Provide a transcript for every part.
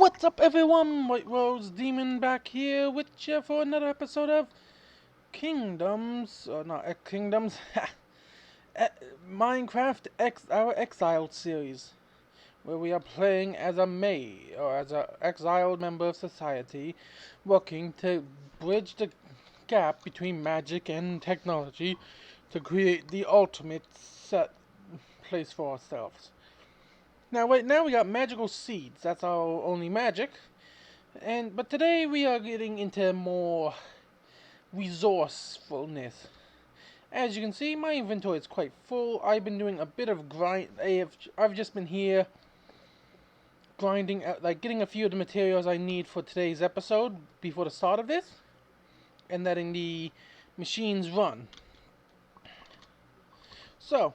What's up, everyone? White Rose Demon back here with you for another episode of Kingdoms, or not Kingdoms, Eh, Minecraft our Exiled series, where we are playing as a May, or as an exiled member of society, working to bridge the gap between magic and technology to create the ultimate set place for ourselves. Now, right now we got magical seeds. That's our only magic. But today we are getting into more resourcefulness. As you can see, my inventory is quite full. I've been doing a bit of grind. I've just been here grinding, like getting a few of the materials I need for today's episode before the start of this, and letting the machines run. So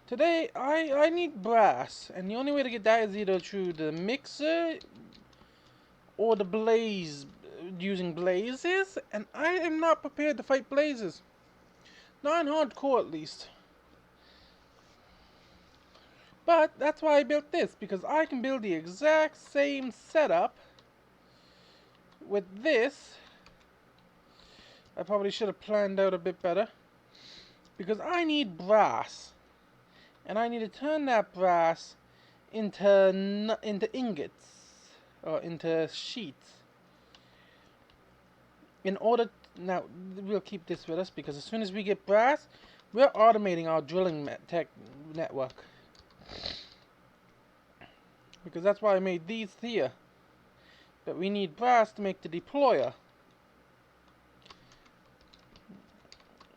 today I need brass, and the only way to get that is either through the mixer or the blaze, using blazes, and I am not prepared to fight blazes. Not in hardcore, at least. But that's why I built this, because I can build the exact same setup with this. I probably should have planned out a bit better, because I need brass, and I need to turn that brass into ingots, or into sheets. In order now, we'll keep this with us, because as soon as we get brass, we're automating our drilling tech network. Because that's why I made these here. But we need brass to make the deployer.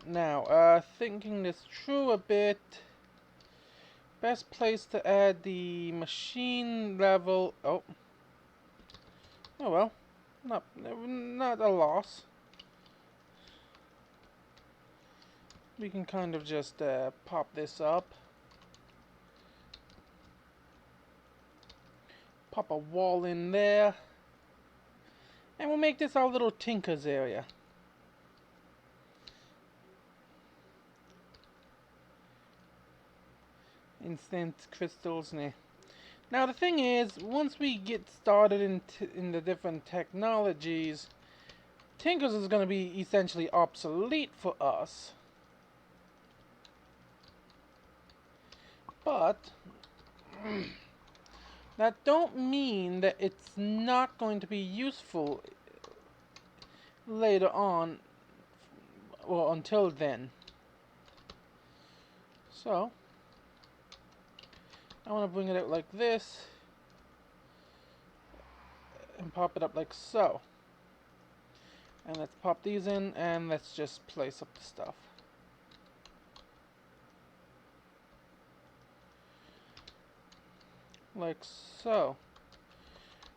Now, thinking this through a bit, best place to add the machine level. Oh well, not a loss. We can kind of just pop this up, pop a wall in there, and we'll make this our little Tinker's area. Instant crystals, nah. Now the thing is, once we get started in the different technologies, Tinkers is going to be essentially obsolete for us. But that don't mean that it's not going to be useful later on, or until then. So I want to bring it out like this and pop it up like so. And let's pop these in, and let's just place up the stuff. Like so.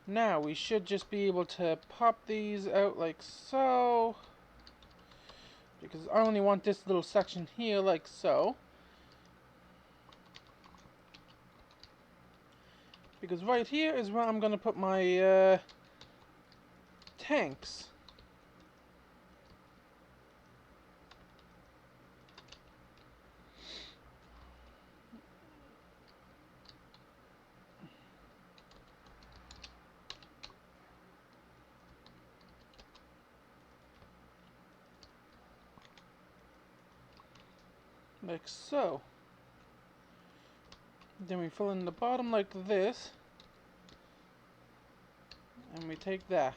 Now we should just be able to pop these out like so. Because I only want this little section here like so. Because right here is where I'm going to put my tanks. Like so. Then we fill in the bottom like this. And we take that.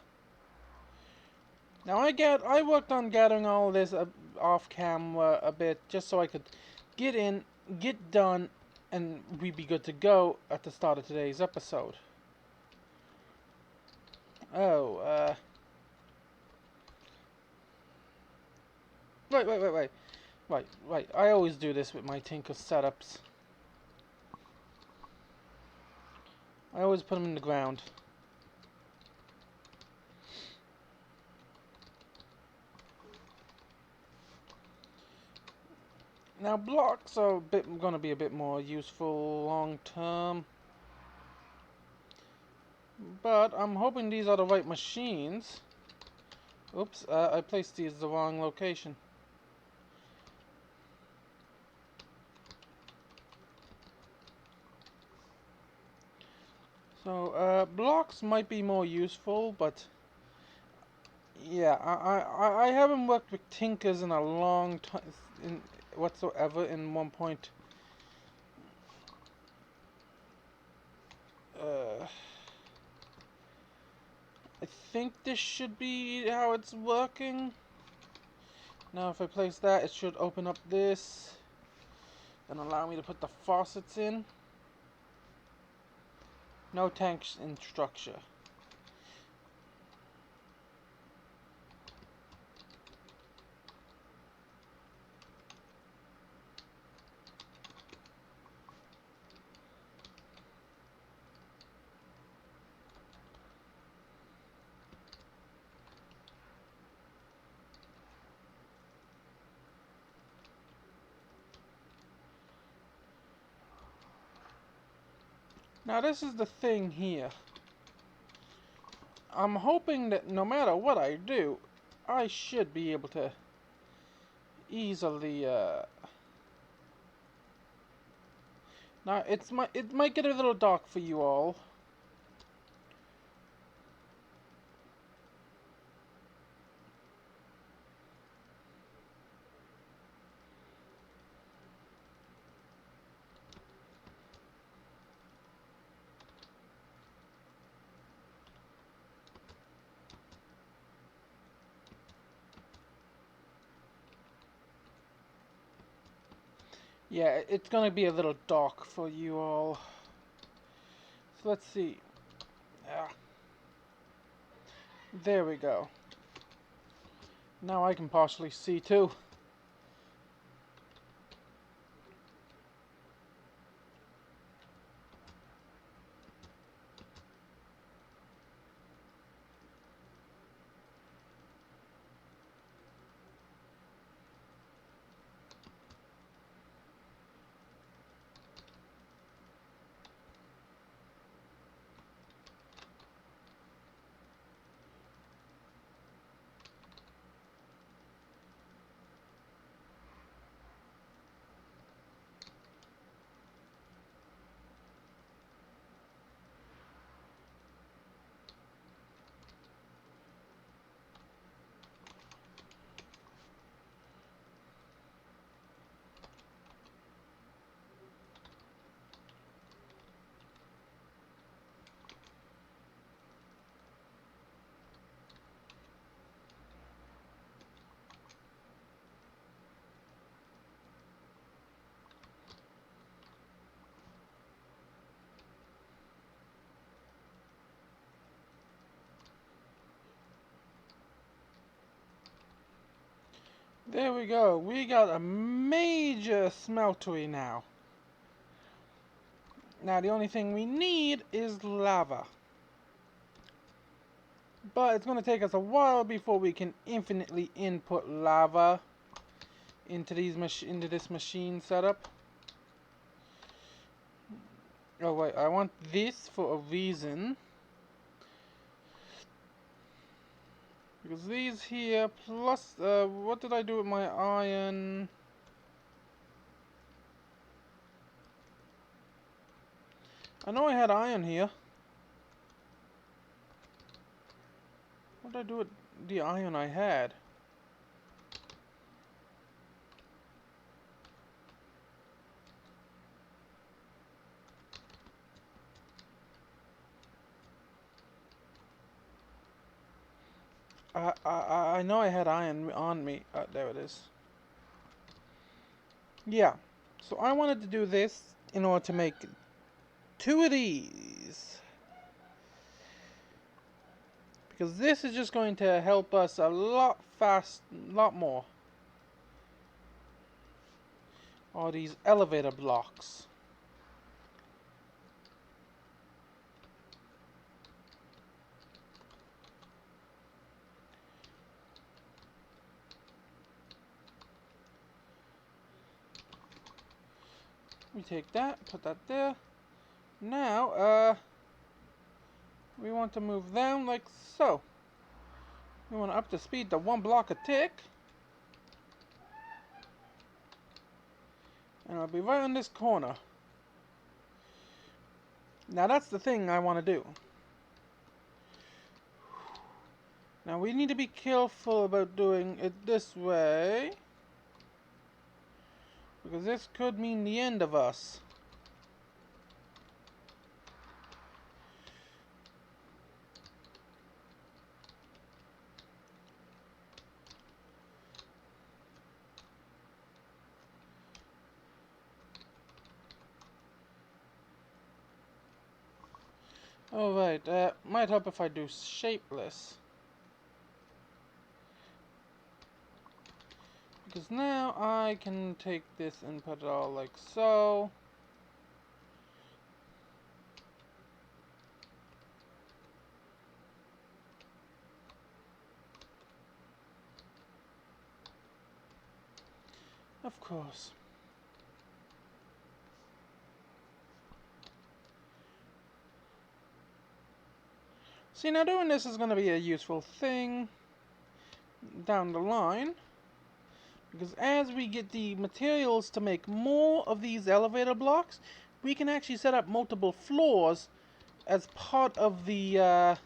Now I worked on gathering all this off camera a bit, just so I could get in, get done, and we'd be good to go at the start of today's episode. Oh, Right. I always do this with my Tinker setups. I always put them in the ground. Now blocks are going to be a bit more useful long term. But I'm hoping these are the right machines. Oops, I placed these the wrong location. So, blocks might be more useful, but yeah, I haven't worked with tinkers in a long time, in whatsoever. In one point, uh, I think this should be how it's working. Now, if I place that, it should open up this and allow me to put the faucets in. No tanks in structure. Now, this is the thing here. I'm hoping that no matter what I do, I should be able to easily, now, it might get a little dark for you all. Yeah, it's gonna be a little dark for you all. So let's see. Ah, there we go. Now I can partially see too. There we go. We got a major smeltery now. Now the only thing we need is lava. But it's going to take us a while before we can infinitely input lava into this machine setup. Oh wait, I want this for a reason. Because these here, plus, what did I do with my iron? I know I had iron here. What did I do with the iron I had? I know I had iron on me. There it is. Yeah. So I wanted to do this in order to make two of these. Because this is just going to help us a lot more. All these elevator blocks. We take that, put that there. Now, we want to move them like so. We want to up the speed to 1 block a tick. And I'll be right on this corner. Now that's the thing I want to do. Now we need to be careful about doing it this way, because this could mean the end of us. Alright, might help if I do shapeless. Because now I can take this and put it all like so. Of course. See, now doing this is going to be a useful thing down the line, because as we get the materials to make more of these elevator blocks, we can actually set up multiple floors as part of the as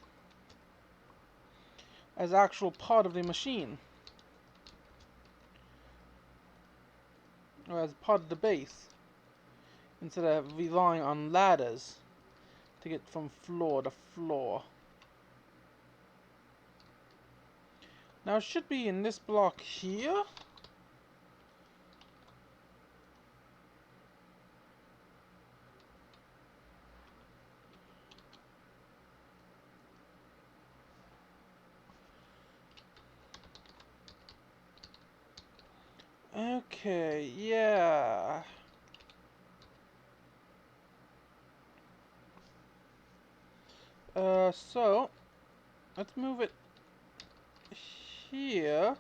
actual part of the machine, or as part of the base, instead of relying on ladders to get from floor to floor. Now it should be in this block here. Okay, yeah. So let's move it here.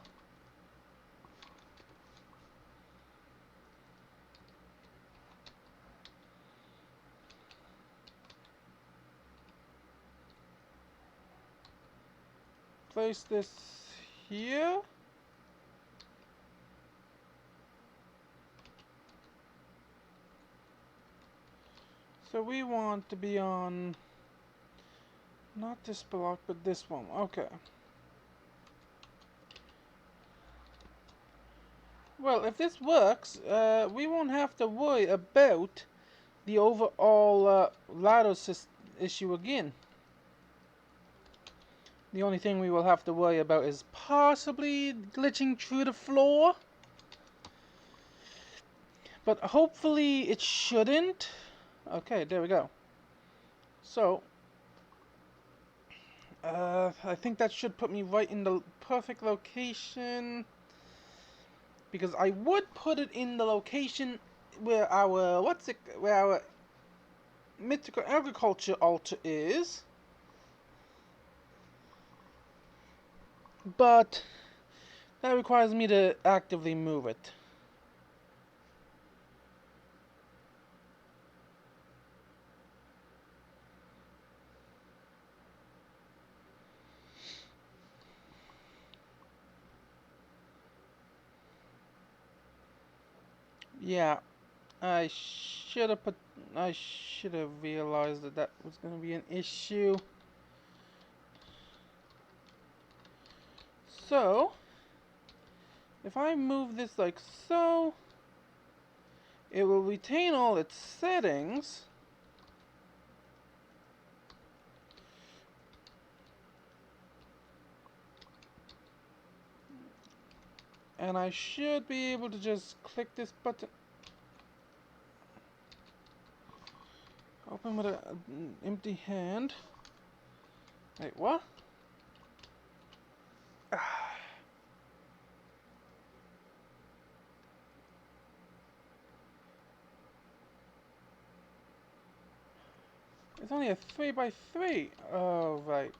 Place this here. So we want to be on not this block, but this one. Okay. Well, if this works, we won't have to worry about the overall ladder issue again. The only thing we will have to worry about is possibly glitching through the floor. But hopefully it shouldn't. Okay, there we go. So, I think that should put me right in the perfect location. Because I would put it in the location where our, where our mythical agriculture altar is. But that requires me to actively move it. Yeah, I should have realized that that was going to be an issue. So, if I move this like so, it will retain all its settings. And I should be able to just click this button. Open with an empty hand. Wait, what? It's only a 3x3. Oh, right.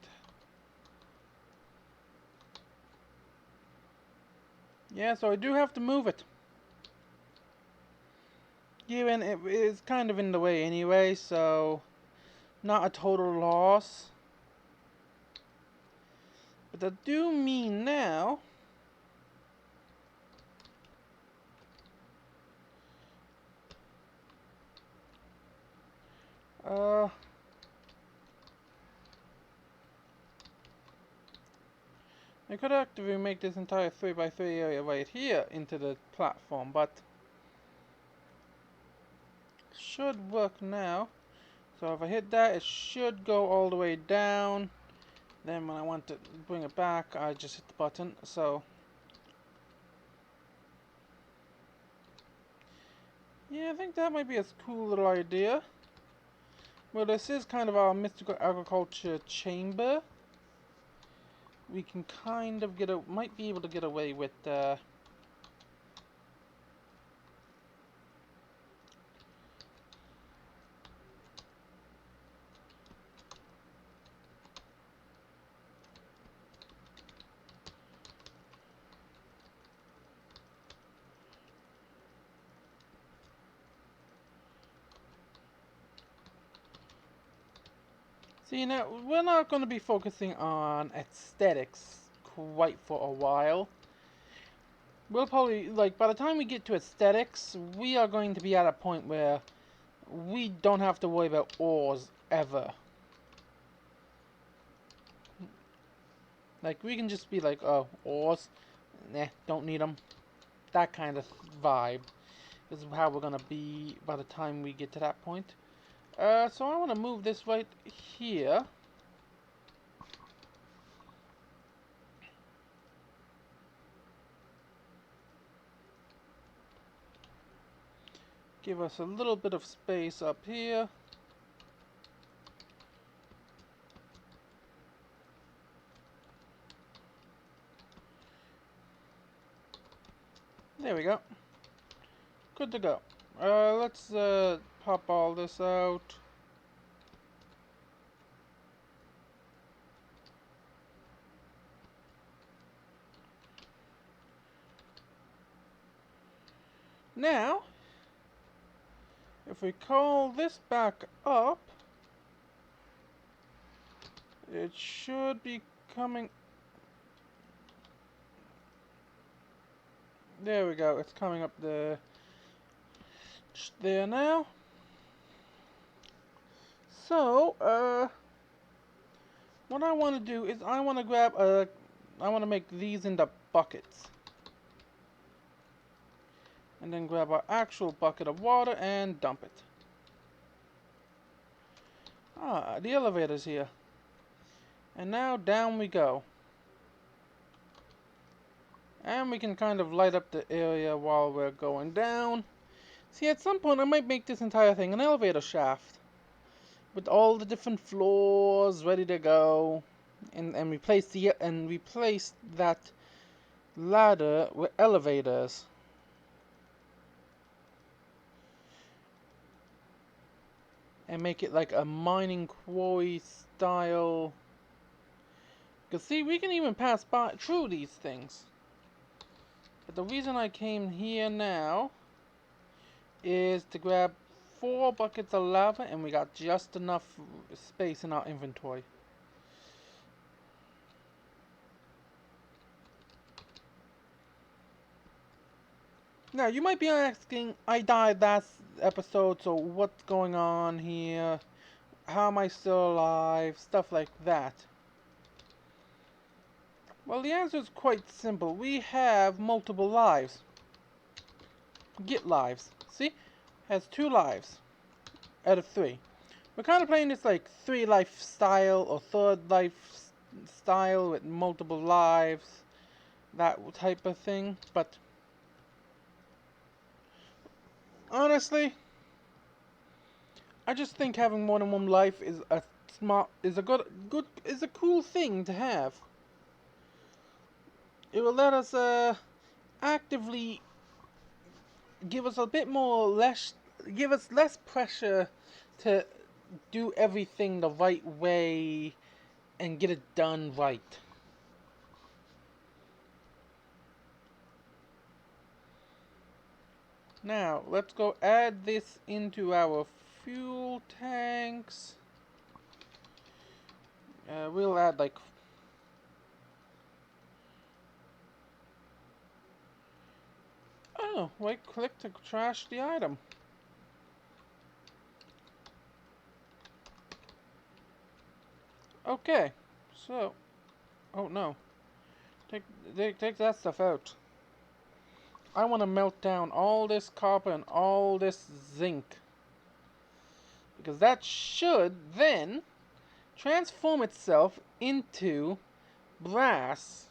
Yeah, so I do have to move it. Given it is kind of in the way anyway, so not a total loss. But that do mean now I could actively make this entire 3x3 area right here into the platform, but should work now. So if I hit that, it should go all the way down. Then when I want to bring it back, I just hit the button. So yeah, I think that might be a cool little idea. Well, this is kind of our mystical agriculture chamber. We can kind of might be able to get away with see, now, we're not going to be focusing on aesthetics quite for a while. We'll probably, like, by the time we get to aesthetics, we are going to be at a point where we don't have to worry about ores ever. Like, we can just be like, oh, ores, nah, don't need them. That kind of vibe is how we're going to be by the time we get to that point. So I want to move this right here. Give us a little bit of space up here. There we go. Good to go. Let's pop all this out. Now, if we call this back up, it should be coming. There we go. It's coming up there now. So, what I want to do is I want to grab I want to make these into buckets. And then grab our actual bucket of water and dump it. Ah, the elevator's here. And now down we go. And we can kind of light up the area while we're going down. See, at some point I might make this entire thing an elevator shaft. With all the different floors ready to go. And replace that ladder with elevators. And make it like a mining quarry style. Because see, we can even pass by through these things. But the reason I came here now is to grab 4 buckets of lava, and we got just enough space in our inventory. Now, you might be asking, I died last episode, so what's going on here? How am I still alive? Stuff like that. Well, the answer is quite simple. We have multiple lives. Get lives. See? Has 2 lives out of 3. We're kind of playing this like 3 life style or 3rd life style with multiple lives. That type of thing. But honestly, I just think having more than 1 life is a cool thing to have. It will let us actively give us a bit more give us less pressure to do everything the right way and get it done right. Now, let's go add this into our fuel tanks. We'll add like... Oh, right click to trash the item. Okay, so... Oh no. Take, take that stuff out. I want to melt down all this copper and all this zinc. Because that should then transform itself into brass.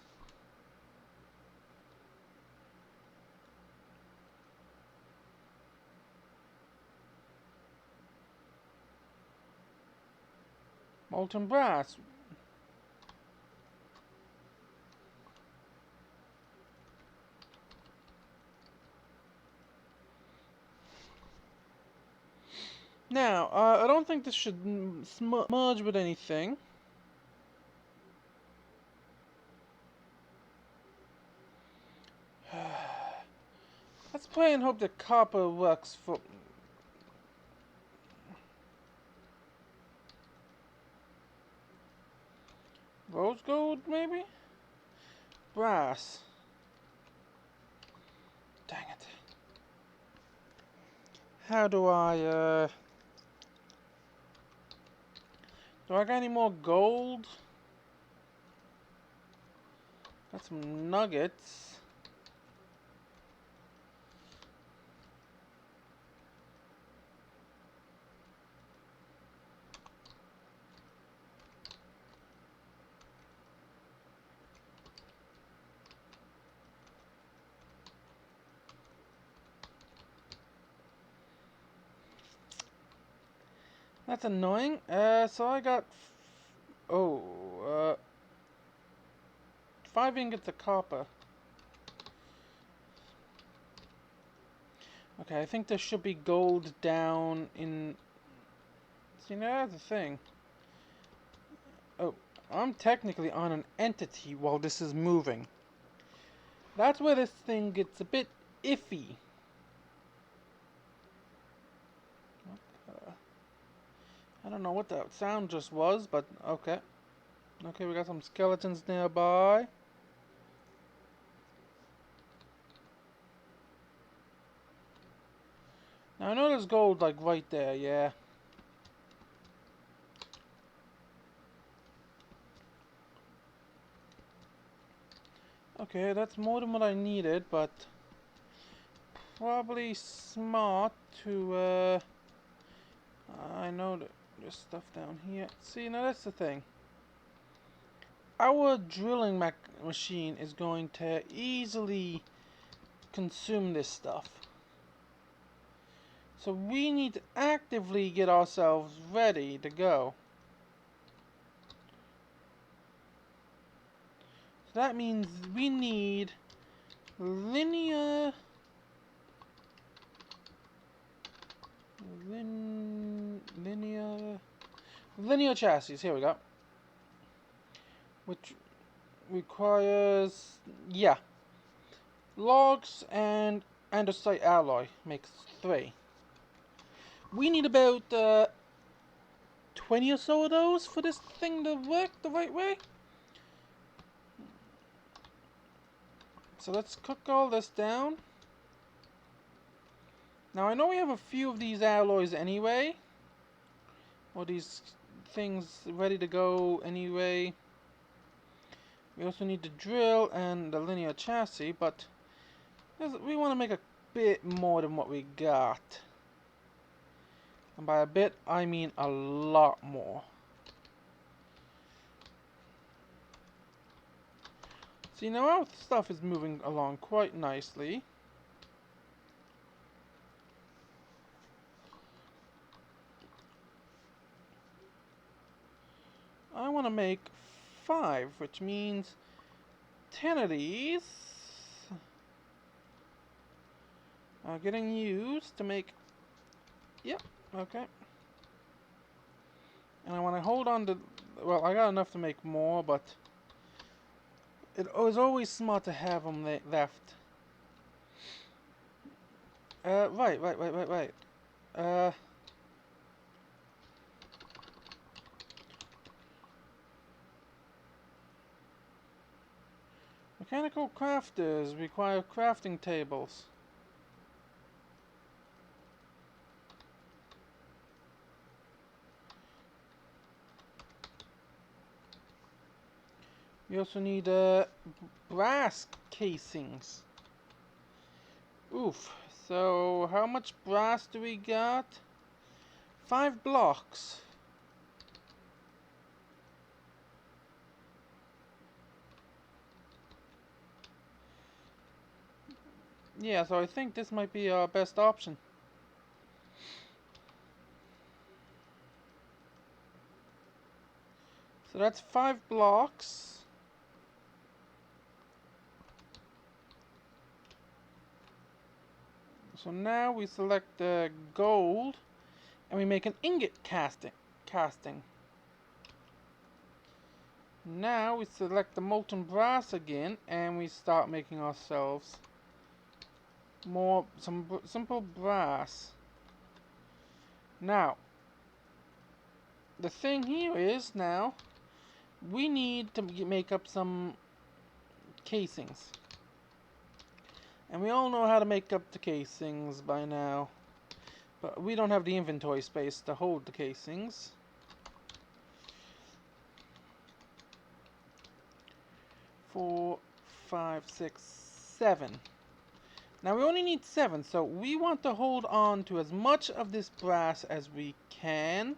Molten brass. Now, I don't think this should merge with anything. Let's pray and hope that copper works for... Rose gold, maybe? Brass. Dang it. How do I, do I got any more gold? Got some nuggets. That's annoying. So I got... Oh, 5 ingots of copper. Okay, I think there should be gold down in... See, now that's the thing. Oh, I'm technically on an entity while this is moving. That's where this thing gets a bit iffy. I don't know what that sound just was, but okay. Okay, we got some skeletons nearby. Now I know there's gold like right there, yeah. Okay, that's more than what I needed, but probably smart to I know that there's stuff down here. See, now that's the thing. Our drilling machine is going to easily consume this stuff. So we need to actively get ourselves ready to go. So that means we need linear chassis. Here we go. Which requires, yeah, logs and andesite alloy makes 3. We need about 20 or so of those for this thing to work the right way. So let's cook all this down. Now I know we have a few of these alloys anyway, or these things ready to go anyway. We also need the drill and the linear chassis, but we want to make a bit more than what we got. And by a bit, I mean a lot more. See, now our stuff is moving along quite nicely. I want to make 5, which means 10 of these are getting used to make... Yep, okay. And I want to hold on to... Well, I got enough to make more, but it was always smart to have them left. Right. Mechanical crafters require crafting tables. We also need brass casings. Oof. So how much brass do we got? 5 blocks. Yeah, so I think this might be our best option. So that's 5 blocks. So now we select the gold and we make an ingot casting. Now we select the molten brass again and we start making ourselves some simple brass. Now the thing here is now we need to make up some casings. And we all know how to make up the casings by now. But we don't have the inventory space to hold the casings. 4, 5, 6, 7. Now we only need 7, so we want to hold on to as much of this brass as we can.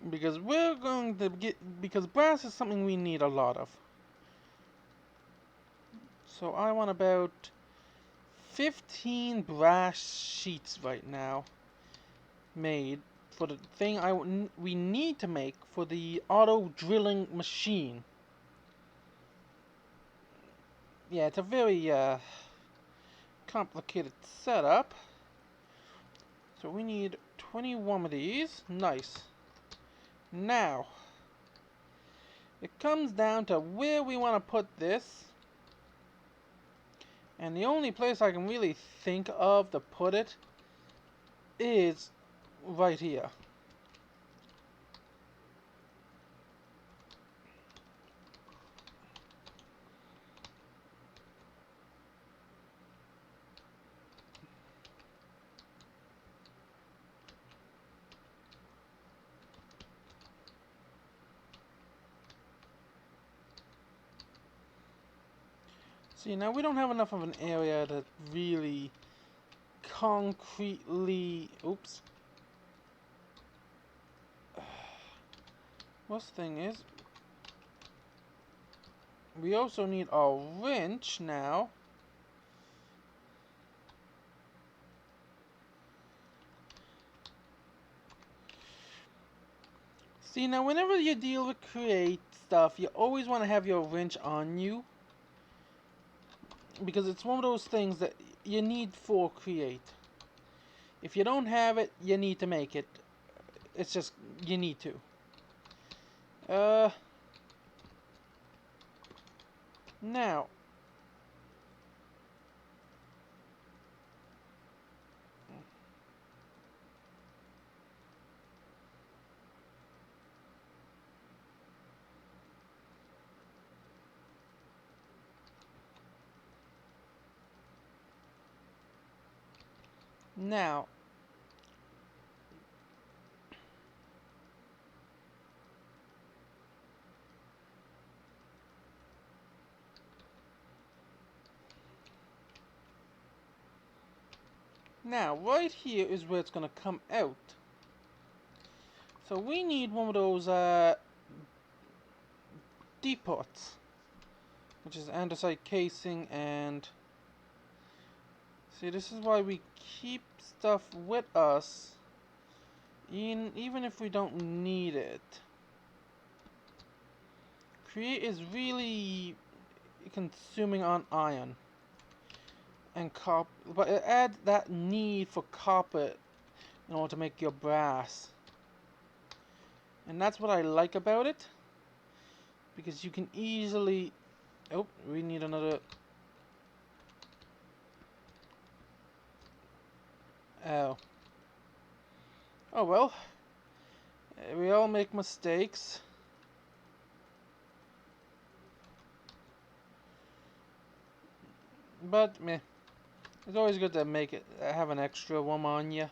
Because because brass is something we need a lot of. So I want about 15 brass sheets right now made for the thing we need to make for the auto drilling machine. Yeah, it's a very complicated setup. So we need 21 of these. Nice. Now, it comes down to where we want to put this. And the only place I can really think of to put it is right here. See, now we don't have enough of an area to really concretely... Oops. Worst thing is, we also need a wrench now. See, now whenever you deal with create stuff, you always want to have your wrench on you. Because it's one of those things that you need for create. If you don't have it, you need to make it. It's just, you need to. Now. Now. Now, right here is where it's going to come out. So we need one of those depots, which is andesite casing. And see, this is why we keep stuff with us, even if we don't need it. Create is really consuming on iron and copper, but it adds that need for copper in order to make your brass. And that's what I like about it, because you can easily... Oh, we need another... Oh. Oh well. We all make mistakes. But, meh. It's always good to have an extra one on you.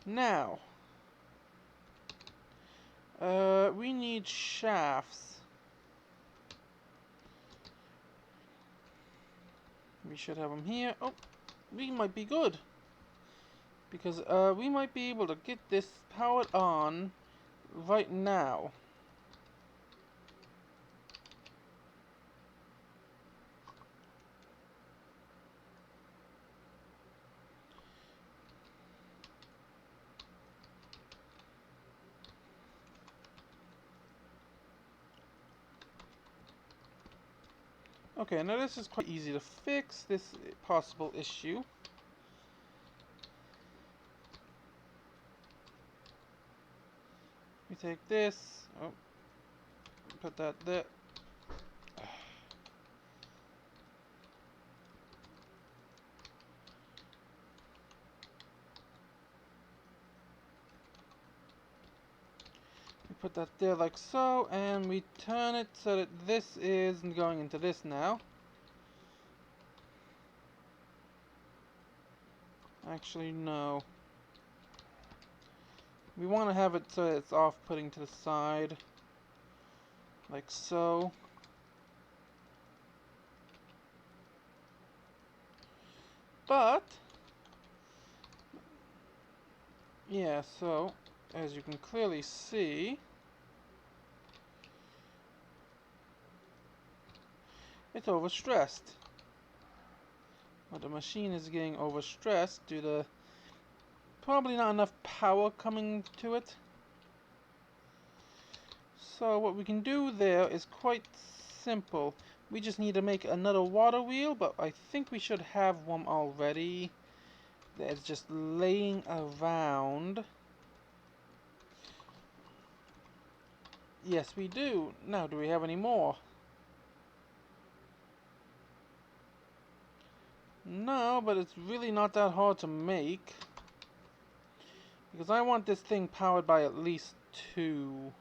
Now, we need shafts. We should have them here. Oh, we might be good. Because we might be able to get this powered on right now. Okay, now this is quite easy to fix, this possible issue. We take this, oh, put that there. We put that there like so, and we turn it so that this is going into this now. Actually, no. We want to have it so it's off-putting to the side. Like so. But, yeah, so, as you can clearly see, it's overstressed. Well, the machine is getting overstressed due to probably not enough power coming to it. So what we can do there is quite simple. We just need to make another water wheel, but I think we should have one already. That's just laying around. Yes, we do. Now, do we have any more? No, but it's really not that hard to make. Because I want this thing powered by at least two.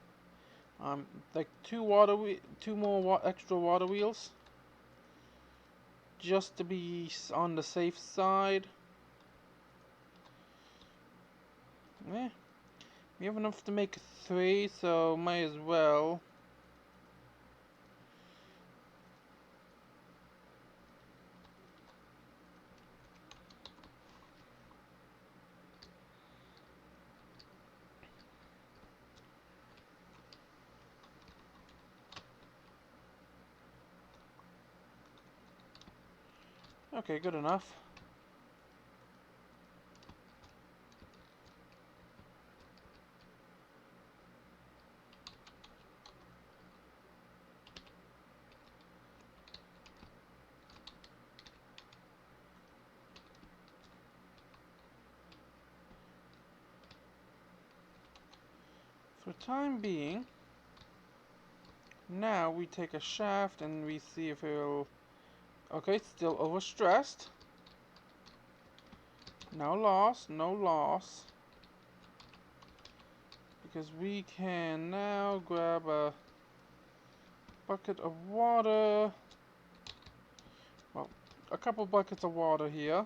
Like two more extra water wheels. Just to be on the safe side. Yeah. We have enough to make 3, so might as well. Okay, good enough. For the time being, now we take a shaft and we see if it'll... Okay, still overstressed. No loss, no loss. Because we can now grab a bucket of water. Well, a couple buckets of water here.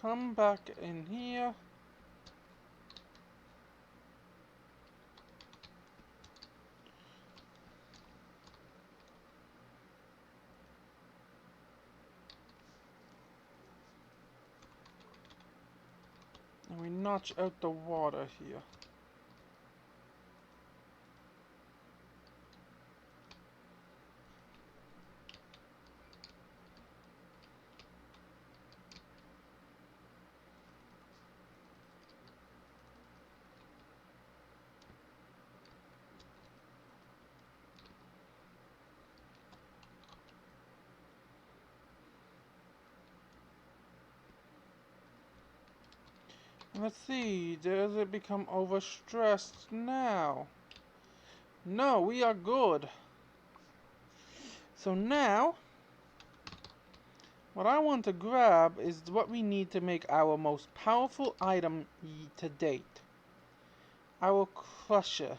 Come back in here. And we notch out the water here. Let's see, does it become overstressed now? No, we are good. So now, what I want to grab is what we need to make our most powerful item to date. Our crusher.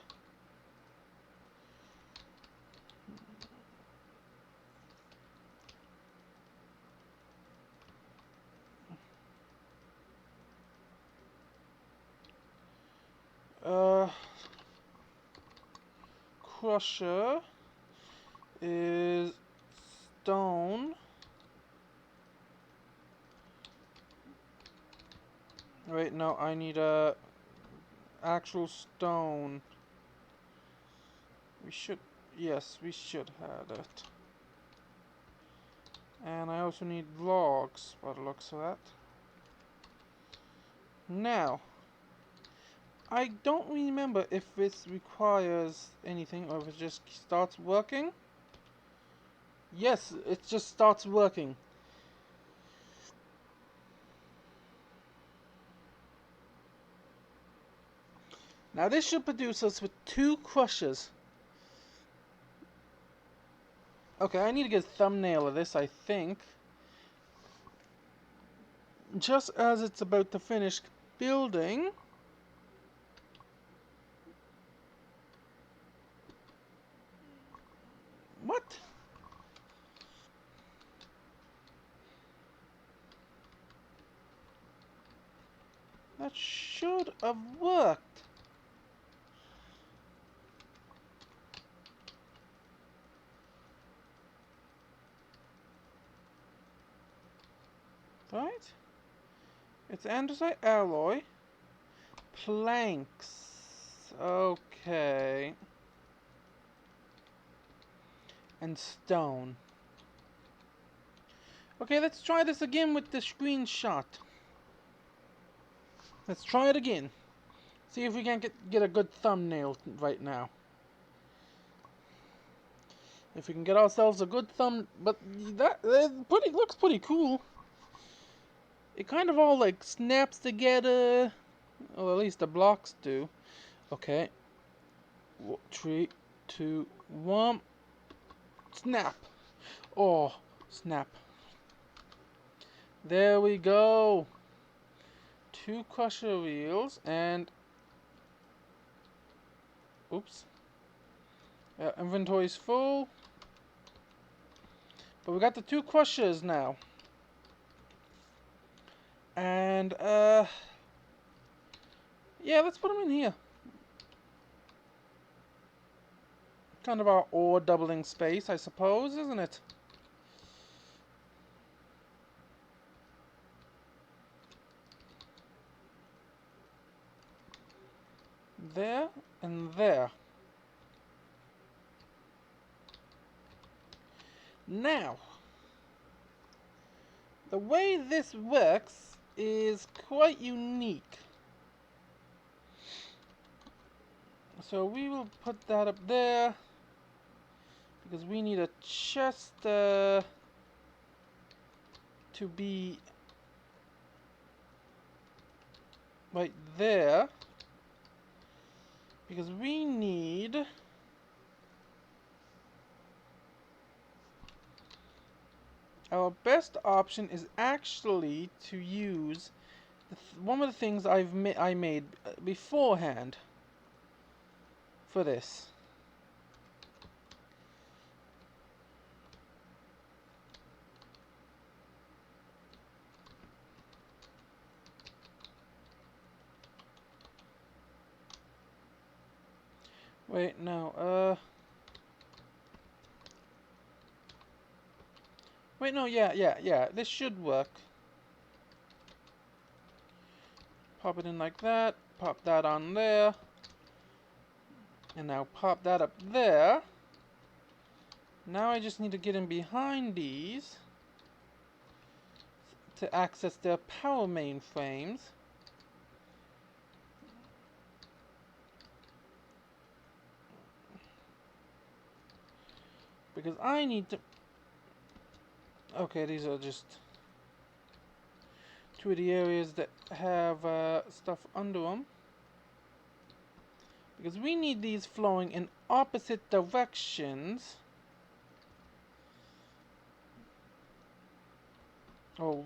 Uh, crusher is stone. Wait, no, I need a actual stone. We should, yes, we should have it. And I also need logs, by the looks of that. Now, I don't remember if this requires anything or if it just starts working. Yes, it just starts working. Now this should produce us with 2 crushers. Okay, I need to get a thumbnail of this, I think. Just as it's about to finish building. What? That should have worked. Right? It's andesite alloy. Planks. Okay. And stone. Okay, let's try this again with the screenshot. Let's try it again. See if we can get a good thumbnail right now. If we can get ourselves a good but that looks pretty cool. It kind of all like snaps together, or at least the blocks do. Okay. 3, 2, 1. Snap. Oh, snap. There we go. 2 crusher wheels and oops. Inventory's full. But we got the 2 crushers now. And yeah, let's put them in here. Kind of our ore doubling space, I suppose, isn't it? There and there. Now, the way this works is quite unique. So we will put that up there because we need a chest to be right there because we need our best option is actually to use one of the things I made beforehand for this. Wait, no, wait, no, yeah, this should work. Pop it in like that, pop that on there, and now pop that up there. Now I just need to get in behind these to access their power mainframes. Because I need to... Okay, these are just 2 of the areas that have stuff under them. Because we need these flowing in opposite directions. Or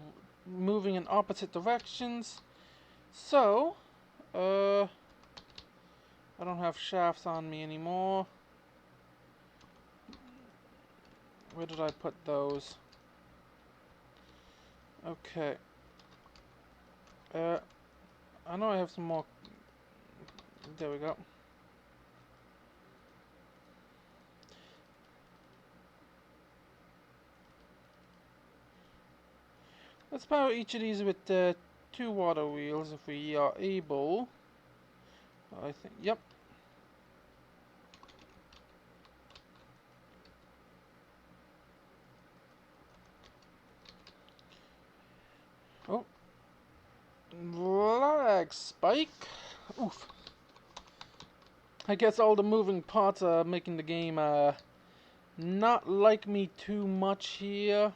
moving in opposite directions. So, I don't have shafts on me anymore. Where did I put those? Okay. I know I have some more There we go. Let's power each of these with 2 water wheels if we are able. I think, yep. Oh, lag spike. Oof. I guess all the moving parts are making the game not like me too much here.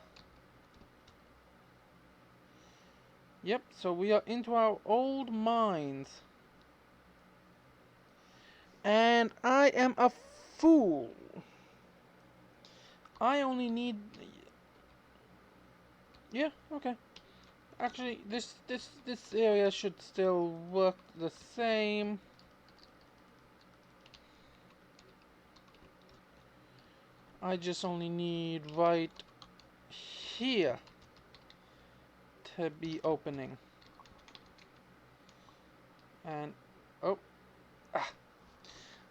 Yep, so we are into our old mines. And I am a fool. I only need... Yeah, okay. Actually, this area should still work the same. I just only need right here to be opening. And oh,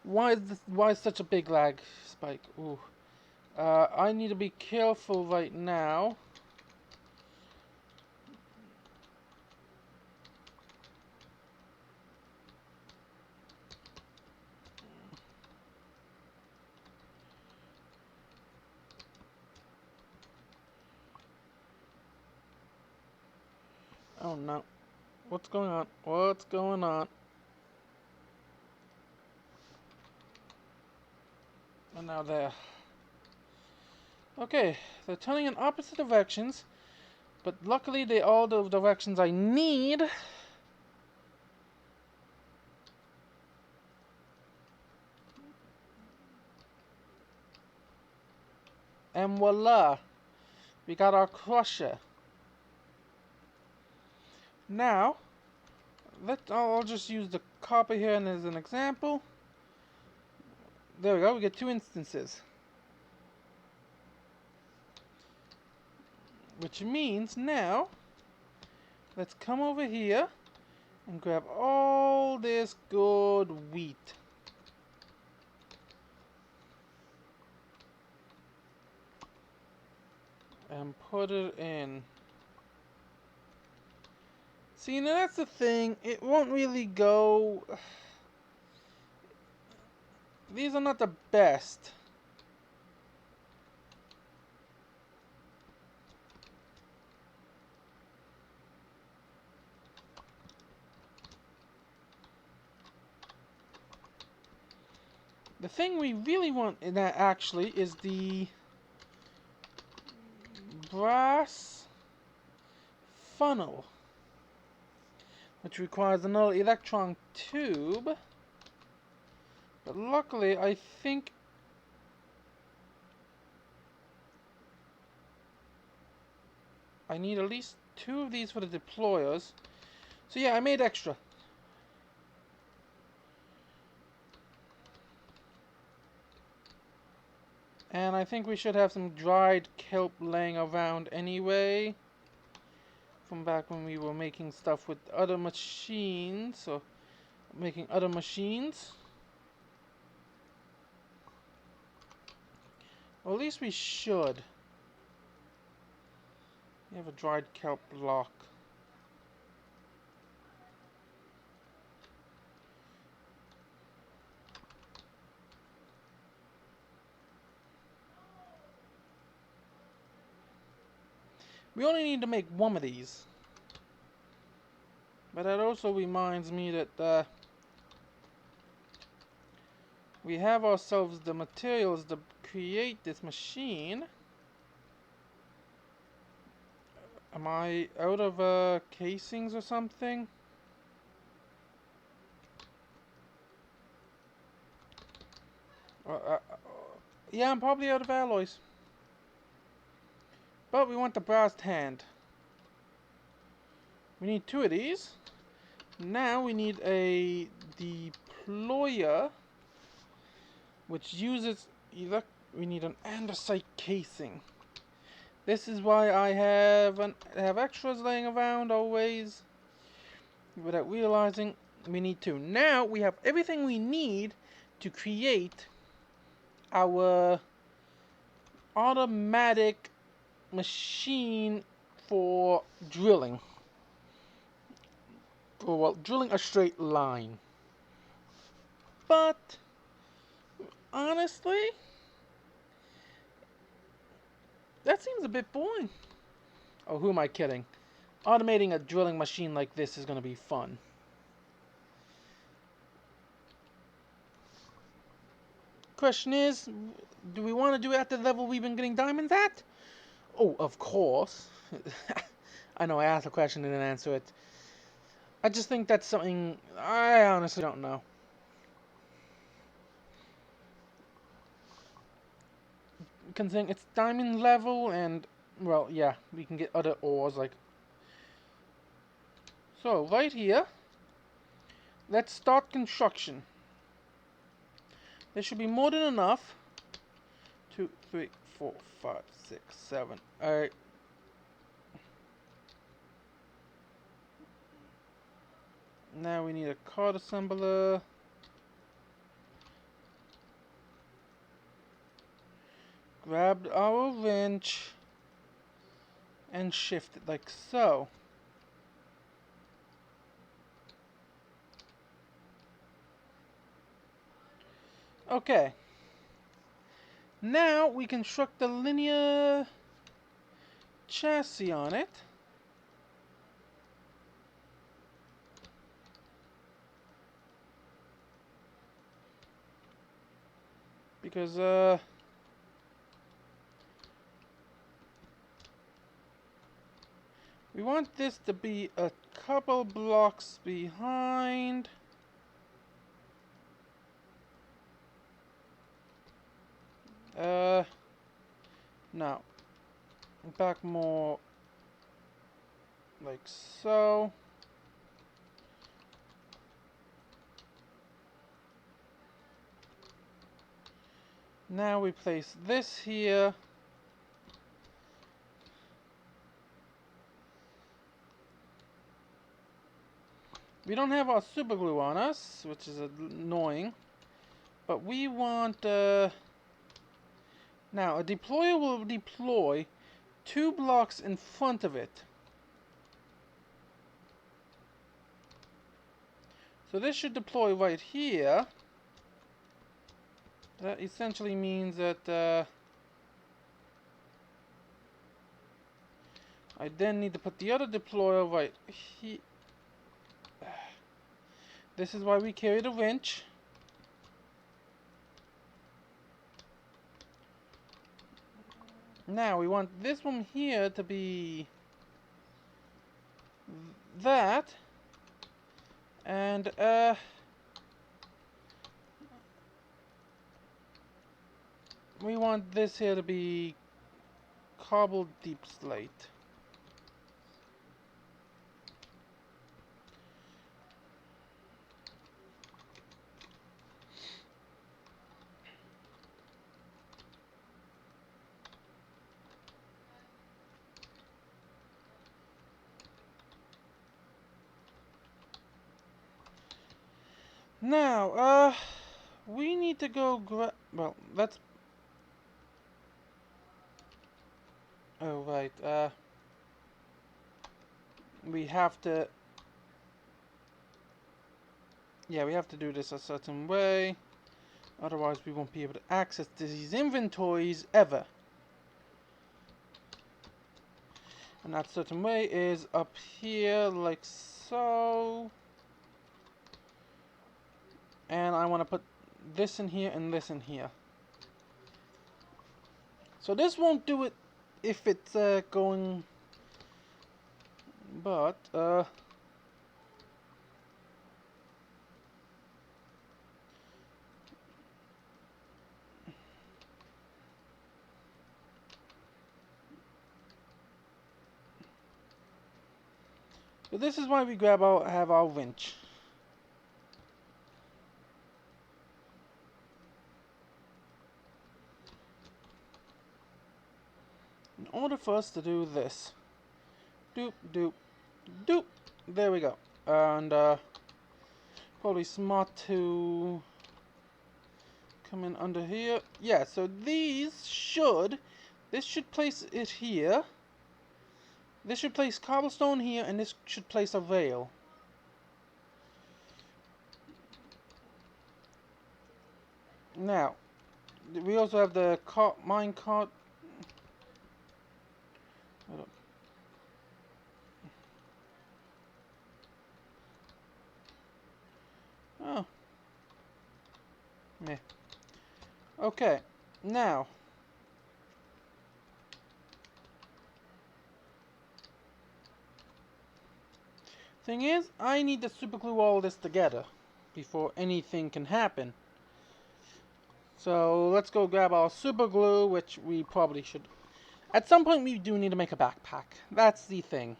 why is such a big lag spike? Ooh, I need to be careful right now. Oh no, what's going on? What's going on? And now there. Okay, they're turning in opposite directions, but luckily they all the directions I need. And voila, we got our crusher. Now, I'll just use the copper here as an example. There we go, we get 2 instances. Which means now, let's come over here and grab all this good wheat. And put it in. See, now that's the thing, it won't really go... These are not the best. The thing we really want in that actually is the brass funnel, which requires another electron tube. But luckily, I think I need at least 2 of these for the deployers. So yeah, I made extra. And I think we should have some dried kelp laying around anyway. From back when we were making stuff with other machines, or making other machines. Or at least we should. We have a dried kelp block. We only need to make 1 of these. But that also reminds me that we have ourselves the materials to create this machine. Am I out of casings or something? Yeah, I'm probably out of alloys. But we want the brass hand. We need 2 of these. Now we need a deployer, which uses we need an andesite casing. This is why I have extras laying around always, without realizing. We need two. Now we have everything we need to create our automatic machine for drilling. For, well, drilling a straight line. But honestly, that seems a bit boring. Oh, who am I kidding? Automating a drilling machine like this is going to be fun. Question is, do we want to do it at the level we've been getting diamonds at? Oh, of course. I know I asked a question and didn't answer it. I just think that's something I honestly don't know. Considering it's diamond level and, well, yeah, we can get other ores like... So, right here, let's start construction. There should be more than enough. 2, 3, 4, 5, 6, 7, 8. Now we need a card assembler. Grab our wrench and shift it like so. Okay. Now we construct the linear chassis on it. Because, we want this to be a couple blocks behind. Now, back more like so. Now we place this here. We don't have our super glue on us, which is annoying. But we want, now a deployer will deploy 2 blocks in front of it. So this should deploy right here. That essentially means that, I then need to put the other deployer right here. This is why we carry the wrench. Now we want this one here to be that, and we want this here to be cobbled deep slate. Now, we need to go well, let's... Oh, right, we have to... Yeah, we have to do this a certain way. Otherwise, we won't be able to access these inventories ever. And that certain way is up here, like so. And I want to put this in here and this in here. So this won't do it if it's going... But, so this is why we have our winch. In order for us to do this, doop, doop, doop, there we go. And Probably smart to come in under here. Yeah, so this should place it here. This should place cobblestone here, and this should place a rail. Now, we also have the mine cart. Oh. Meh. Okay. Now. Thing is, I need to super glue all this together before anything can happen. So let's go grab our super glue, which we probably should. At some point, we do need to make a backpack. That's the thing.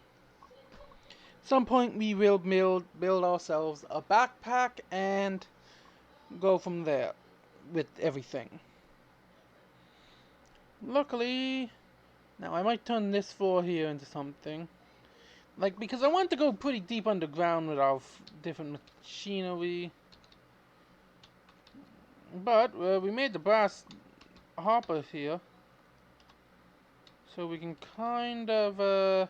At some point, we will build ourselves a backpack and go from there with everything. Luckily, now I might turn this floor here into something. Like, because I want to go pretty deep underground with our different machinery. But we made the brass hopper here. So we can kind of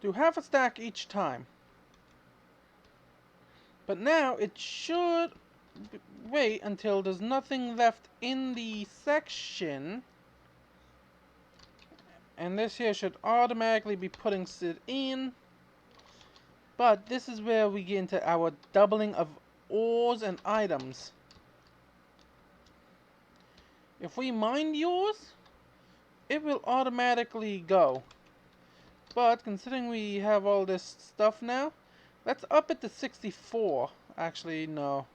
do half a stack each time. But now it should wait until there's nothing left in the section. And this here should automatically be putting it in. But this is where we get into our doubling of ores and items. If we mine yours, it will automatically go. But considering we have all this stuff now, let's up it to 64. Actually, no.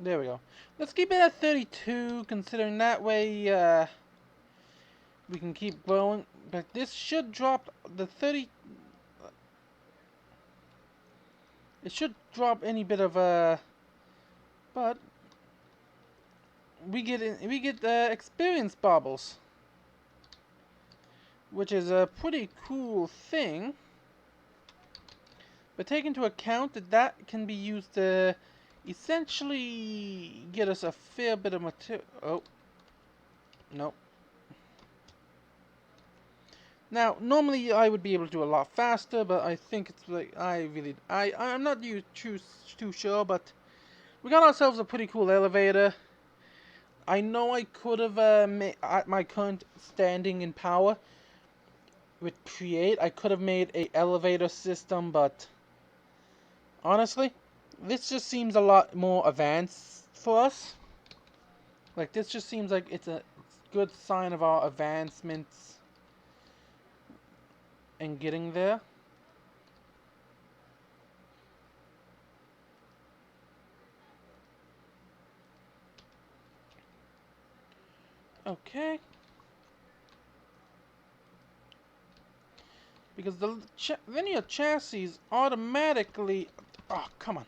There we go. Let's keep it at 32, considering that way we can keep growing. But this should drop the 30. It should drop any bit of but we get experience baubles, which is a pretty cool thing. But take into account that that can be used to essentially get us a fair bit of material. Oh, nope. Now, normally I would be able to do a lot faster, but I think it's like I'm not too sure, but we got ourselves a pretty cool elevator. I know I could have at my current standing in power with create, I could have made a elevator system, but honestly, this just seems a lot more advanced for us. Like, this just seems like it's a good sign of our advancements in getting there. Okay. Because the linear chassis automatically... Oh, come on.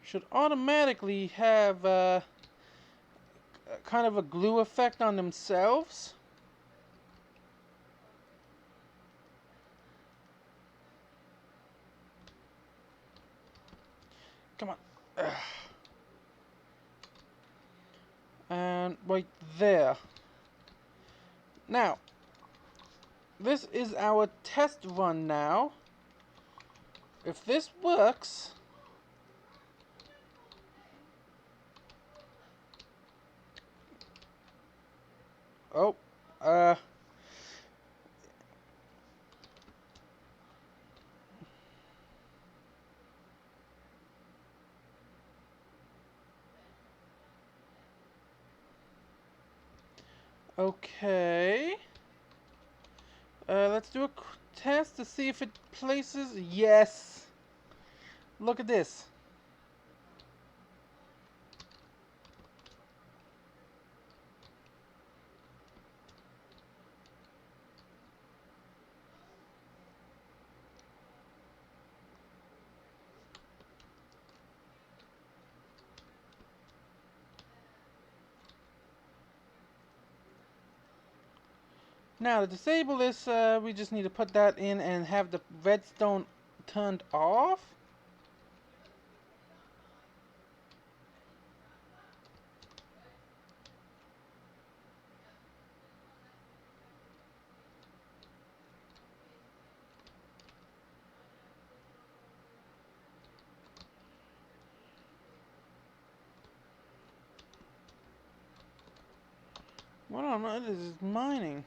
Should automatically have kind of a glue effect on themselves. Come on. Ugh. And right there. Now, this is our test run now. If this works... Oh, okay. Let's do a test to see if it places. Yes. Look at this. Now to disable this, we just need to put that in and have the redstone turned off. What on earth is it mining?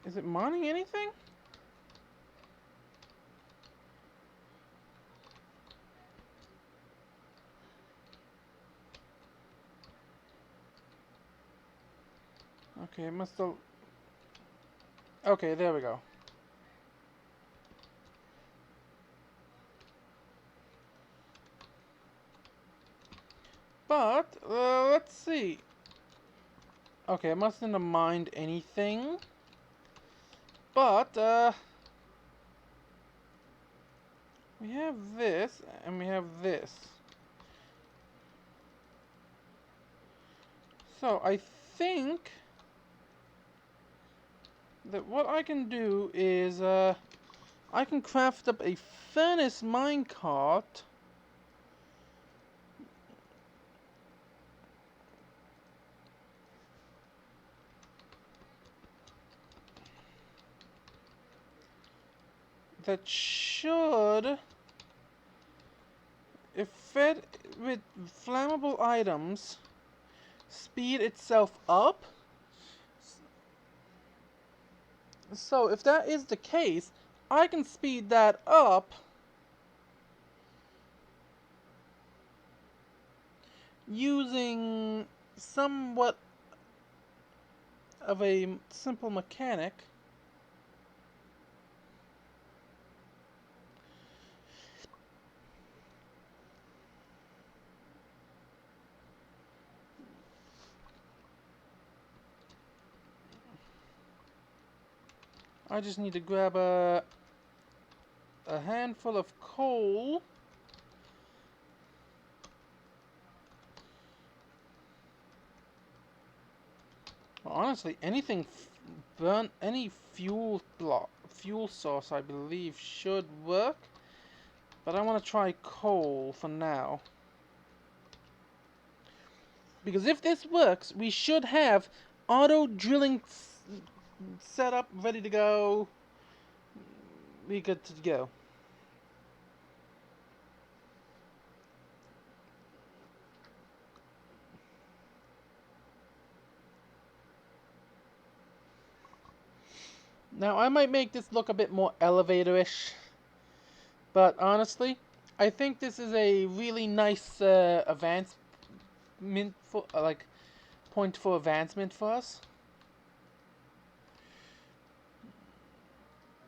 Is it mining anything? Okay, it must have... Okay, there we go. But, let's see. Okay, it mustn't have mined anything. But, we have this, and we have this. So, I think that what I can do is, I can craft up a furnace minecart. That should, if fed with flammable items, speed itself up. So if that is the case, I can speed that up using somewhat of a simple mechanic. I just need to grab a handful of coal. Well, honestly, anything burn any fuel source, I believe, should work. But I want to try coal for now. Because if this works, we should have auto drilling set up, ready to go. We good to go. Now, I might make this look a bit more elevator-ish, but honestly, I think this is a really nice advancement for, point for advancement for us.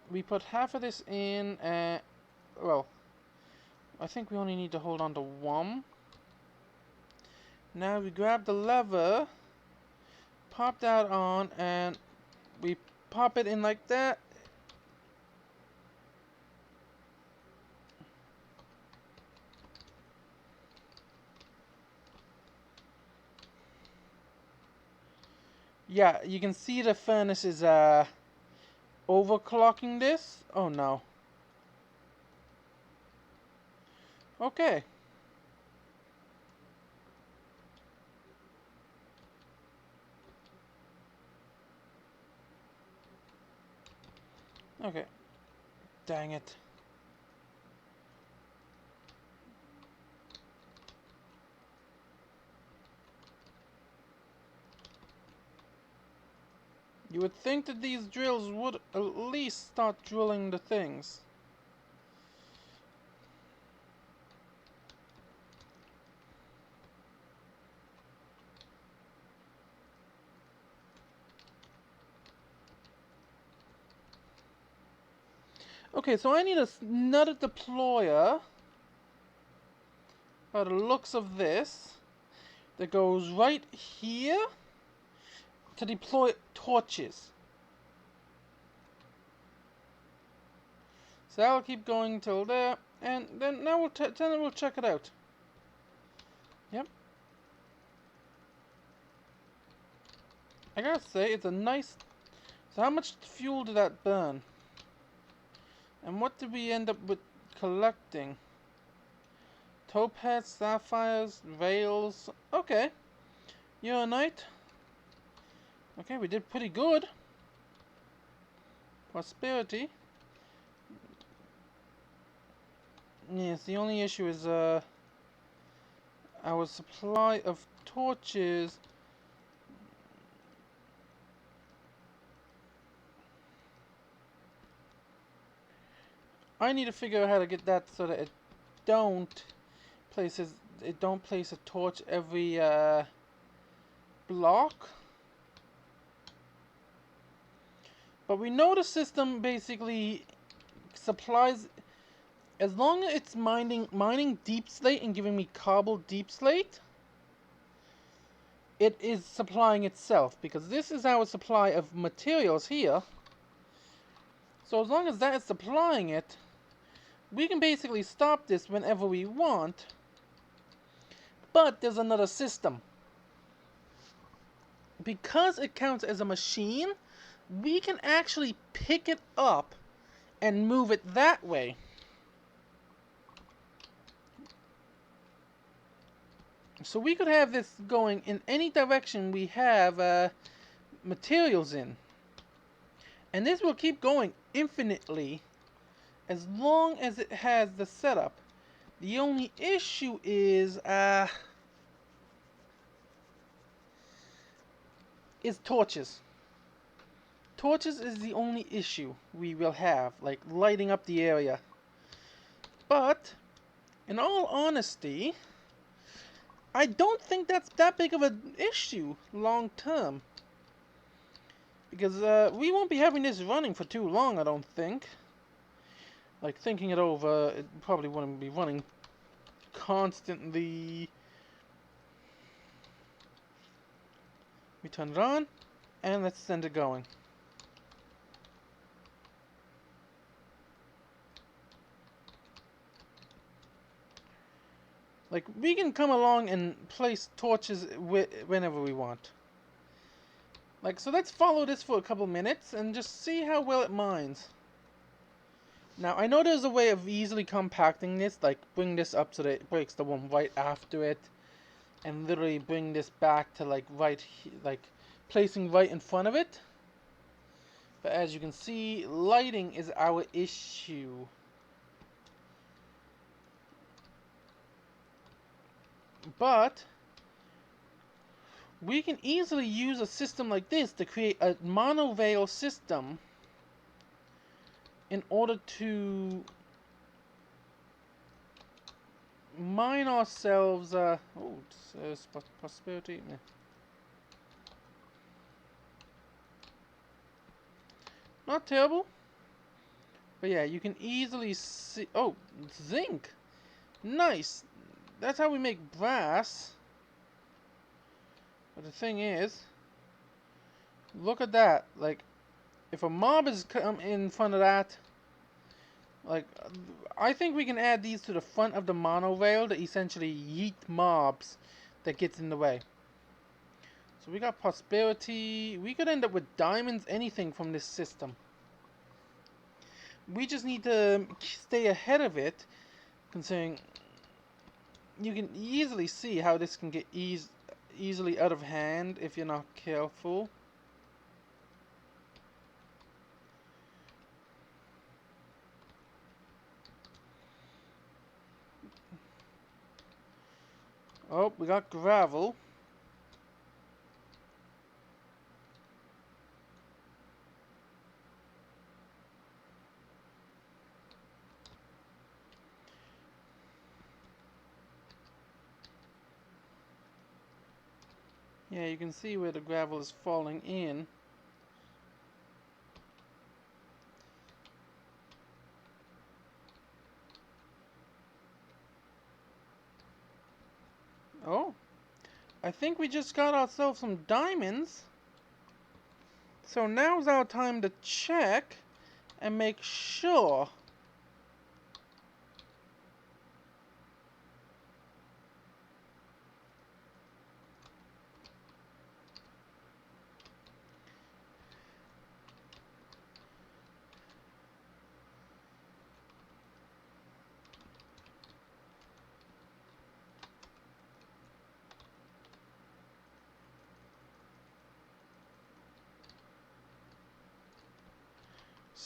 We put half of this in, well, I think we only need to hold on to one. Now we grab the lever, pop that on, and we pop it in like that. Yeah, you can see the furnace is overclocking this. Oh no. Okay. Okay. Dang it. You would think that these drills would at least start drilling the things. Okay, so I need another deployer, by the looks of this, that goes right here to deploy torches. So I'll keep going till there, and then now we'll check it out. Yep. I gotta say, it's a nice... So how much fuel did that burn? And what did we end up with collecting? Topaz, sapphires, veils. Okay. You're a knight. Okay, we did pretty good. Prosperity. Yes, the only issue is our supply of torches. I need to figure out how to get that so that don't it don't place a torch every block. But we know the system basically supplies, as long as it's mining deep slate and giving me cobbled deep slate, it is supplying itself, because this is our supply of materials here. So as long as that is supplying it, we can basically stop this whenever we want. But there's another system. Because it counts as a machine, we can actually pick it up and move it that way. So we could have this going in any direction we have materials in. And this will keep going infinitely as long as it has the setup. The only issue is torches. Torches is the only issue we will have, like lighting up the area. But in all honesty, I don't think that's that big of an issue long term. Because we won't be having this running for too long, I don't think. Like, thinking it over, it probably wouldn't be running constantly. We turn it on, and let's send it going. Like, we can come along and place torches whenever we want. Like, so let's follow this for a couple minutes and just see how well it mines. Now, I know there's a way of easily compacting this, like bring this up so that it breaks the one right after it, and literally bring this back to like placing right in front of it. But as you can see, lighting is our issue. But we can easily use a system like this to create a monoveil system in order to mine ourselves. Prosperity. Not terrible. But yeah, you can easily see. Oh, zinc. Nice. That's how we make brass. But the thing is, look at that. Like, if a mob is come in front of that, like, I think we can add these to the front of the monorail to essentially yeet mobs that gets in the way. So we got prosperity. We could end up with diamonds, anything from this system. We just need to stay ahead of it, considering you can easily see how this can get easily out of hand if you're not careful. Oh, we got gravel. Yeah, you can see where the gravel is falling in. Oh, I think we just got ourselves some diamonds. So now's our time to check and make sure.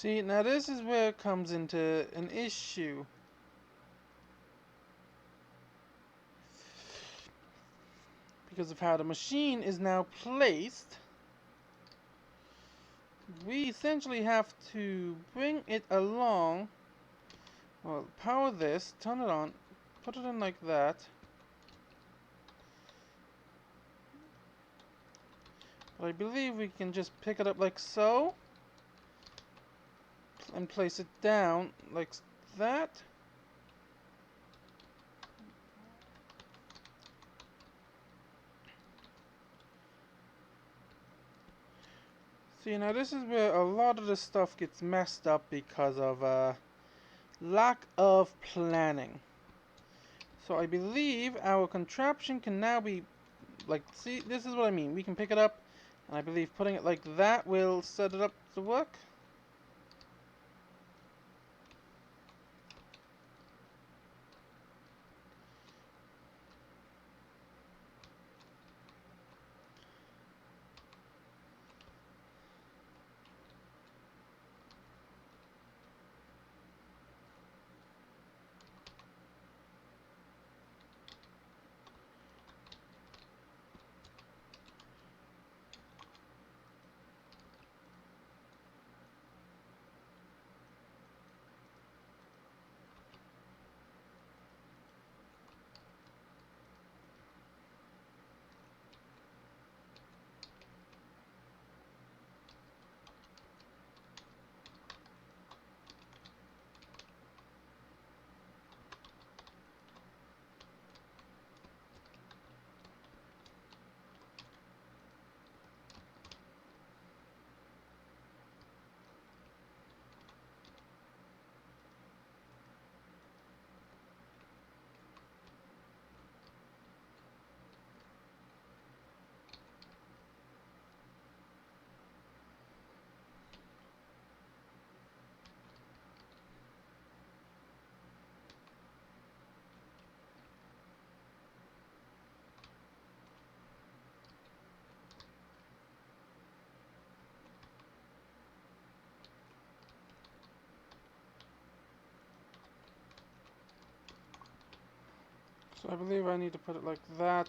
See, now this is where it comes into an issue. Because of how the machine is now placed, we essentially have to bring it along. Well, power this, turn it on, put it in like that. But I believe we can just pick it up like so. And place it down like that. See, now this is where a lot of the stuff gets messed up because of lack of planning. So I believe our contraption can now be, like, see, this is what I mean. We can pick it up, and I believe putting it like that will set it up to work. So I believe I need to put it like that.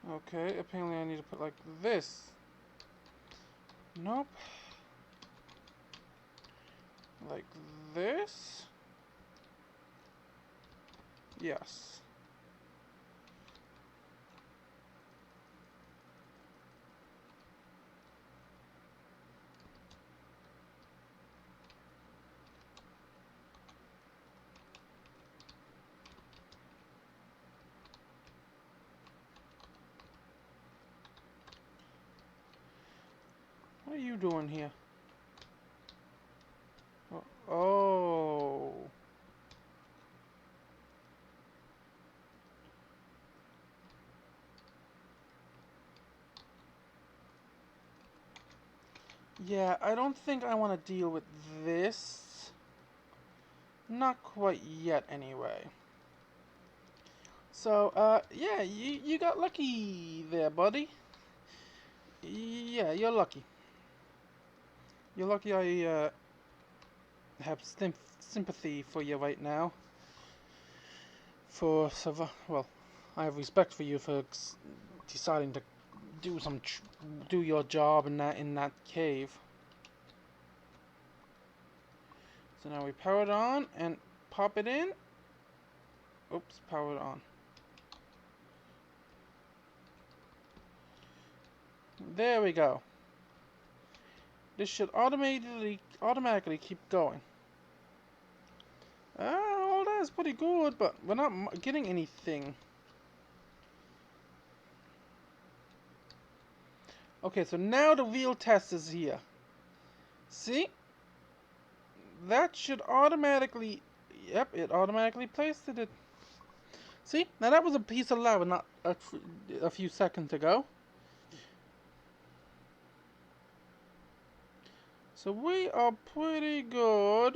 Okay, apparently I need to put like this. Nope. Like this. Yes. What are you doing here? Oh. Yeah, I don't think I want to deal with this. Not quite yet, anyway. So, yeah, you got lucky there, buddy. Yeah, you're lucky. You're lucky I, have sympathy for you right now. Well, I have respect for you for deciding to do your job in that cave. So now we power it on and pop it in. Oops, power it on. There we go. This should automatically keep going. All that is pretty good, but we're not getting anything. Okay, so now the real test is here. See? That should automatically... Yep, it automatically placed it. See? Now that was a piece of lava not a few seconds ago. So we are pretty good.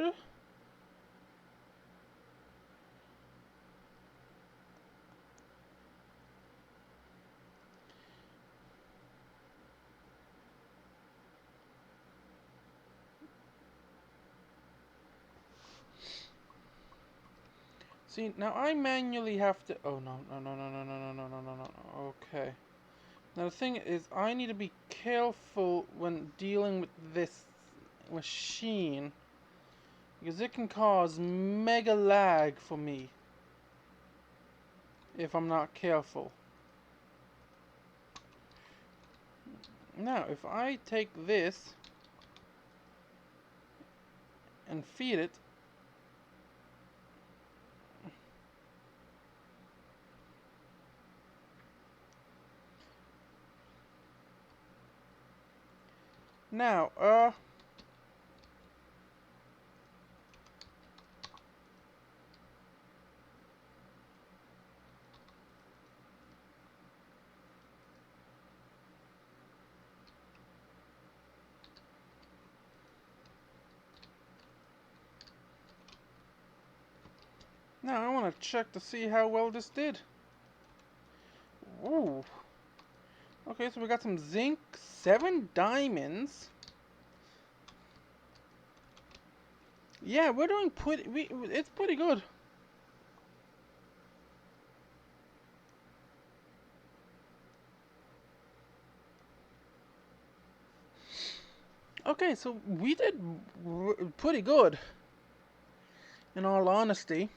See, now I manually have to... Oh, no, no, no, no, no, no, no, no, no, no, no. Okay. Now the thing is, I need to be careful when dealing with this machine, because it can cause mega lag for me if I'm not careful. Now, if I take this and feed it, now, now I want to check to see how well this did. Ooh. Okay, so we got some zinc, 7 diamonds. Yeah, we're doing it's pretty good. Okay, so we did pretty good. In all honesty.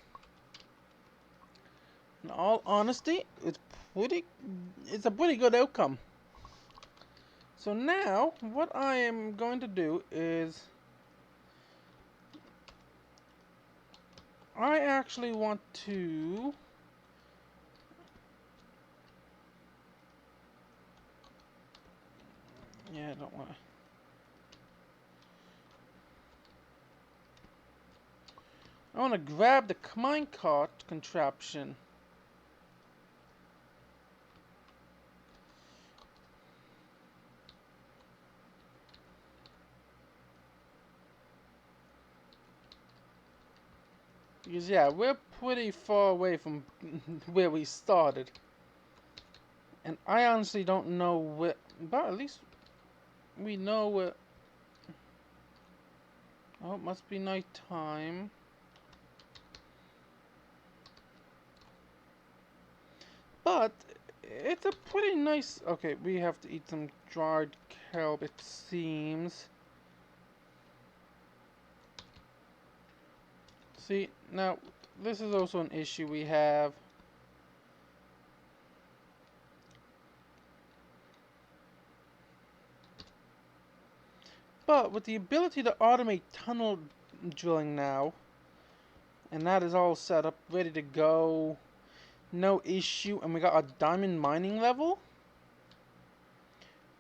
In all honesty, it's a pretty good outcome. So now, what I am going to do is, I actually want to... Yeah, I don't want to... I want to grab the minecart contraption. Because, yeah, we're pretty far away from where we started. And I honestly don't know where... But at least we know where... Oh, it must be night time. But it's a pretty nice... Okay, we have to eat some dried kelp, it seems. See, now, this is also an issue we have. But with the ability to automate tunnel drilling now, and that is all set up, ready to go, no issue, and we got a diamond mining level,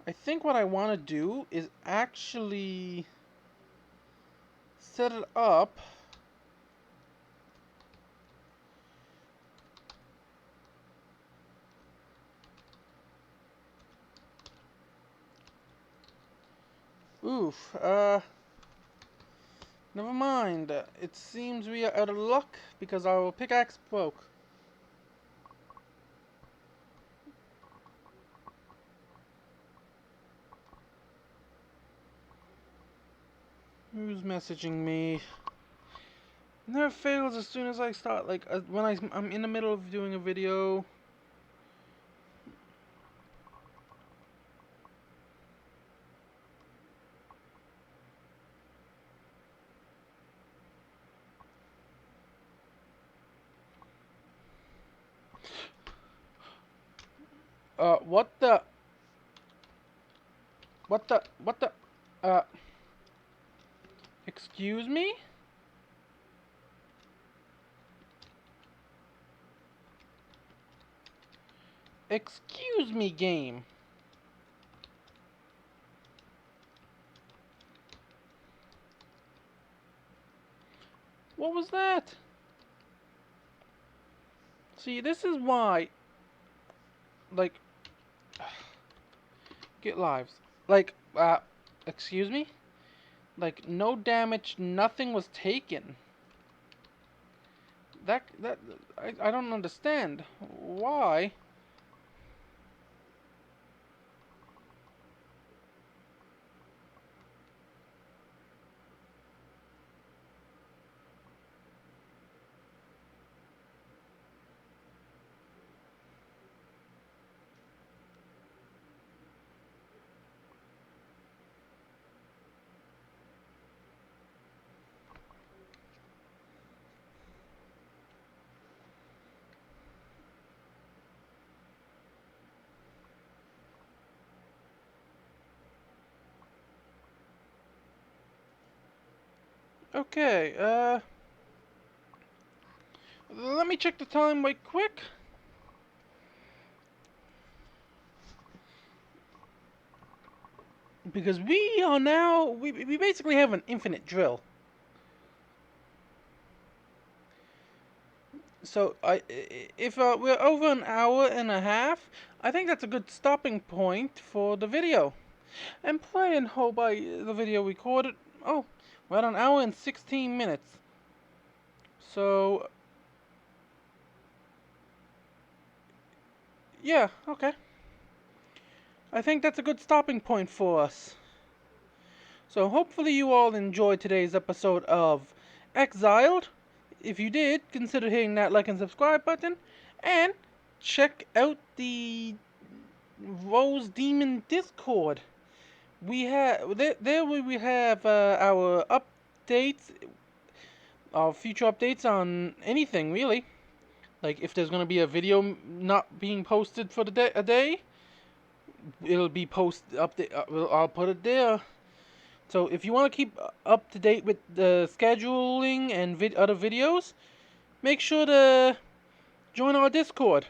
I think what I want to do is actually set it up oof, never mind. It seems we are out of luck because our pickaxe broke. Who's messaging me? Never fails as soon as I start, like, when I'm in the middle of doing a video. What the? What the? Excuse me? Excuse me, game. What was that? See, this is why, like, get lives. Like, excuse me? Like, no damage, nothing was taken. I don't understand. Why? Okay, let me check the time right quick. Because we are now, we basically have an infinite drill. So if we're over an hour and a half, I think that's a good stopping point for the video. And play and hope the video recorded. Oh, we're at an hour and 16 minutes. So yeah, okay. I think that's a good stopping point for us. So hopefully you all enjoyed today's episode of Exiled. If you did, consider hitting that like and subscribe button, and check out the Rose Demon Discord. We have there we have our updates, our future updates on anything really. Like if there's gonna be a video not being posted for a day, it'll be update. I'll put it there. So if you want to keep up to date with the scheduling and other videos, make sure to join our Discord.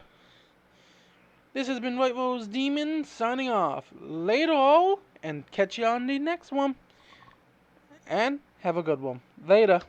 This has been White Rose Demon signing off. Later all, and catch you on the next one. And have a good one. Later.